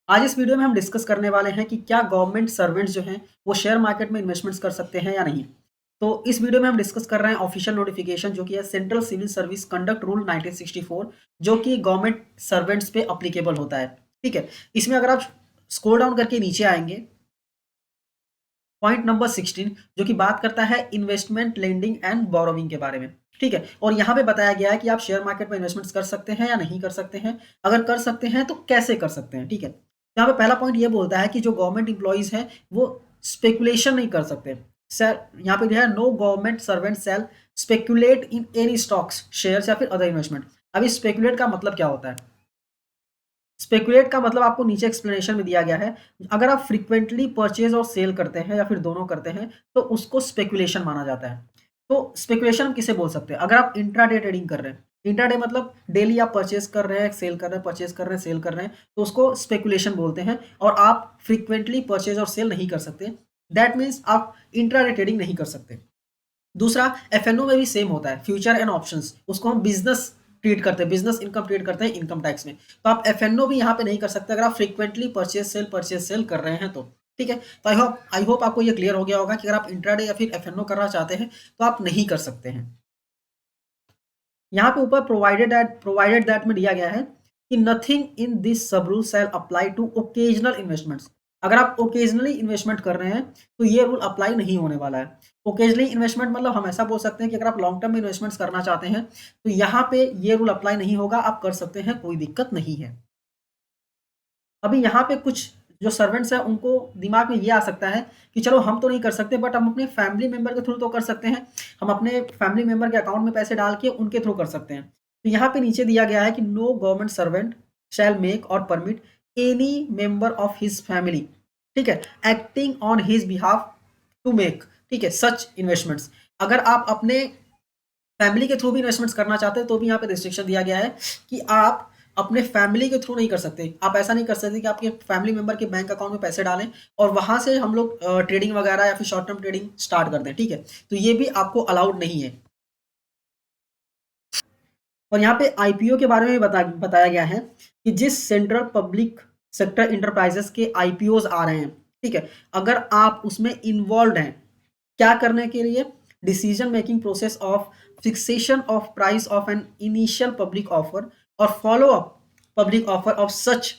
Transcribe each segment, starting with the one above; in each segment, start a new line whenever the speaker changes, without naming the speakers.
आज इस वीडियो में हम डिस्कस करने वाले हैं कि क्या गवर्नमेंट सर्वेंट्स जो हैं वो शेयर मार्केट में इन्वेस्टमेंट्स कर सकते हैं या नहीं। तो इस वीडियो में हम डिस्कस कर रहे हैं ऑफिशियल नोटिफिकेशन जो कि है central civil service conduct rule 1964, जो कि गवर्नमेंट सर्वेंट्स पे अप्लीकेबल होता है। ठीक है, इसमें अगर आप स्क्रॉल डाउन करके नीचे आएंगे, पॉइंट नंबर 16 जो कि बात करता है इन्वेस्टमेंट लेंडिंग एंड बोरोविंग के बारे में। ठीक है, और यहाँ पे बताया गया है कि आप शेयर मार्केट में इन्वेस्टमेंट्स कर सकते हैं या नहीं कर सकते हैं। अगर कर सकते हैं तो कैसे कर सकते हैं। ठीक है, यहाँ पे पहला पॉइंट ये बोलता है कि जो गवर्नमेंट इंप्लॉइज हैं वो स्पेकुलेशन नहीं कर सकते। सर यहाँ पे जो है no government servant shall speculate in any stocks shares या फिर अदर इन्वेस्टमेंट। अभी स्पेकुलेट का मतलब क्या होता है? स्पेकुलेट का मतलब आपको नीचे एक्सप्लेनेशन में दिया गया है। अगर आप फ्रीक्वेंटली परचेज और सेल करते हैं या फिर दोनों करते हैं तो उसको स्पेकुलेशन माना जाता है। तो स्पेकुलेशन हम किसे बोल सकते हैं? अगर आप इंट्राडे ट्रेडिंग कर रहे हैं, इंट्राडे मतलब डेली आप परचेज कर रहे हैं, सेल कर रहे हैं, परचेज कर रहे हैं, सेल कर रहे हैं, तो उसको स्पेकुलेशन बोलते हैं। और आप फ्रीक्वेंटली परचेज और सेल नहीं कर सकते, दैट मीन्स आप इंट्राडे ट्रेडिंग नहीं कर सकते। दूसरा, एफएनओ में भी सेम होता है, फ्यूचर एंड ऑप्शंस, उसको हम बिजनेस ट्रीट करते हैं, बिजनेस इनकम ट्रीट करते हैं इनकम टैक्स में। तो आप एफएनओ भी यहाँ पे नहीं कर सकते अगर आप फ्रीक्वेंटली परचेज सेल कर रहे हैं तो। ठीक है, तो आई होप आपको ये क्लियर हो गया होगा कि अगर आप इंट्राडे या फिर एफएनओ करना चाहते हैं तो आप नहीं कर सकते हैं। यहाँ पे ऊपर प्रोवाइडेड दैट में दिया गया है कि nothing in this sub rule shall apply to occasional investments. अगर आप ओकेजनली इन्वेस्टमेंट कर रहे हैं तो ये रूल अप्लाई नहीं होने वाला है। ओकेजनली इन्वेस्टमेंट मतलब हम ऐसा बोल सकते हैं कि अगर आप लॉन्ग टर्म में इन्वेस्टमेंट्स करना चाहते हैं तो यहाँ पे ये रूल अप्लाई नहीं होगा, आप कर सकते हैं, कोई दिक्कत नहीं है। अभी यहाँ पे कुछ जो सर्वेंट्स हैं उनको दिमाग में ये आ सकता है कि चलो हम तो नहीं कर सकते बट हम अपने फैमिली मेंबर के थ्रू तो कर सकते हैं। हम अपने फैमिली मेंबर के अकाउंट में पैसे डाल के उनके थ्रू कर सकते हैं। तो यहाँ पे नीचे दिया गया है कि no government servant shall make or permit any member of his family, ठीक है, acting on his behalf to make, ठीक है, सच इन्वेस्टमेंट्स। अगर आप अपने फैमिली के थ्रू भी इन्वेस्टमेंट्स करना चाहते हैं तो भी यहाँ पे रिस्ट्रिक्शन दिया गया है कि आप अपने फैमिली के थ्रू नहीं कर सकते। आप ऐसा नहीं कर सकते कि आपके फैमिली मेंबर के बैंक अकाउंट में पैसे डालें और वहां से हम लोग ट्रेडिंग वगैरह या फिर शॉर्ट टर्म ट्रेडिंग स्टार्ट कर दें। ठीक है, तो ये भी आपको अलाउड नहीं है। और यहाँ पे आईपीओ के बारे में भी बताया गया है कि जिस सेंट्रल पब्लिक सेक्टर इंटरप्राइजेस के आईपीओज आ रहे हैं, ठीक है, अगर आप उसमें इन्वॉल्व हैं, क्या करने के लिए? Decision making process of fixation of price of an initial public offer or follow up public offer of such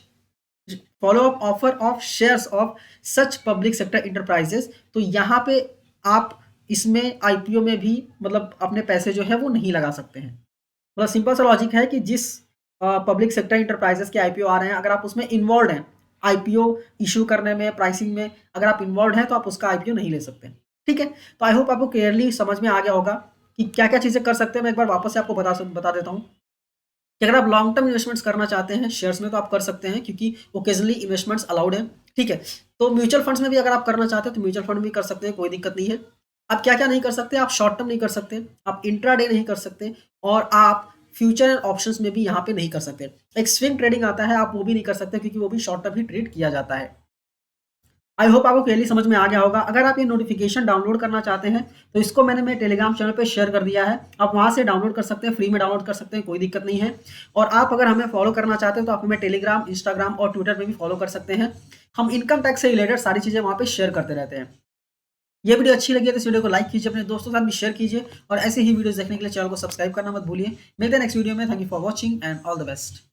follow up offer of shares of such public sector enterprises. तो यहाँ पे आप इसमें आईपीओ में भी मतलब अपने पैसे जो है वो नहीं लगा सकते हैं। मतलब सिंपल सा लॉजिक है कि जिस पब्लिक सेक्टर इंटरप्राइजेस के आईपीओ आ रहे हैं, अगर आप उसमें इन्वॉल्व हैं, आईपीओ इशू करने में, प्राइसिंग में अगर आप इन्वॉल्व हैं तो आप उसका आईपीओ नहीं ले सकते। ठीक है, तो आई होप आपको क्लियरली समझ में आ गया होगा कि क्या क्या चीज़ें कर सकते हैं। मैं एक बार वापस से आपको बता देता हूँ कि अगर आप लॉन्ग टर्म इन्वेस्टमेंट्स करना चाहते हैं शेयर्स में तो आप कर सकते हैं क्योंकि ओकेजनली इन्वेस्टमेंट्स अलाउड है। ठीक है, तो म्यूचुअल फंड्स में भी अगर आप करना चाहते हैं तो म्यूचुअल फंड भी कर सकते हैं, कोई दिक्कत नहीं है। आप क्या क्या नहीं कर सकते? आप शॉर्ट टर्म नहीं कर सकते, आप इंट्राडे नहीं कर सकते, और आप फ्यूचर एंड ऑप्शंस में भी यहाँ पे नहीं कर सकते। एक स्विंग ट्रेडिंग आता है, आप वो भी नहीं कर सकते क्योंकि वो भी शॉर्ट टर्म ही ट्रेड किया जाता है। आई होप आपको क्लियरली समझ में आ गया होगा। अगर आप ये नोटिफिकेशन डाउनलोड करना चाहते हैं तो इसको मैंने मेरे टेलीग्राम चैनल पे शेयर कर दिया है, आप वहाँ से डाउनलोड कर सकते हैं, फ्री में डाउनलोड कर सकते हैं, कोई दिक्कत नहीं है। और आप अगर हमें फॉलो करना चाहते हैं तो आप हमें टेलीग्राम, इंस्टाग्राम और ट्विटर पे भी फॉलो कर सकते हैं। हम इनकम टैक्स से रिलेटेड सारी चीज़ें वहाँ पे शेयर करते रहते हैं। ये वीडियो अच्छी लगी है तो इस वीडियो को लाइक कीजिए, अपने दोस्तों के साथ भी शेयर कीजिए और ऐसे ही वीडियोस देखने के लिए चैनल को सब्सक्राइब करना मत भूलिए। मिलते हैं नेक्स्ट वीडियो में। Thank you for watching and all the best.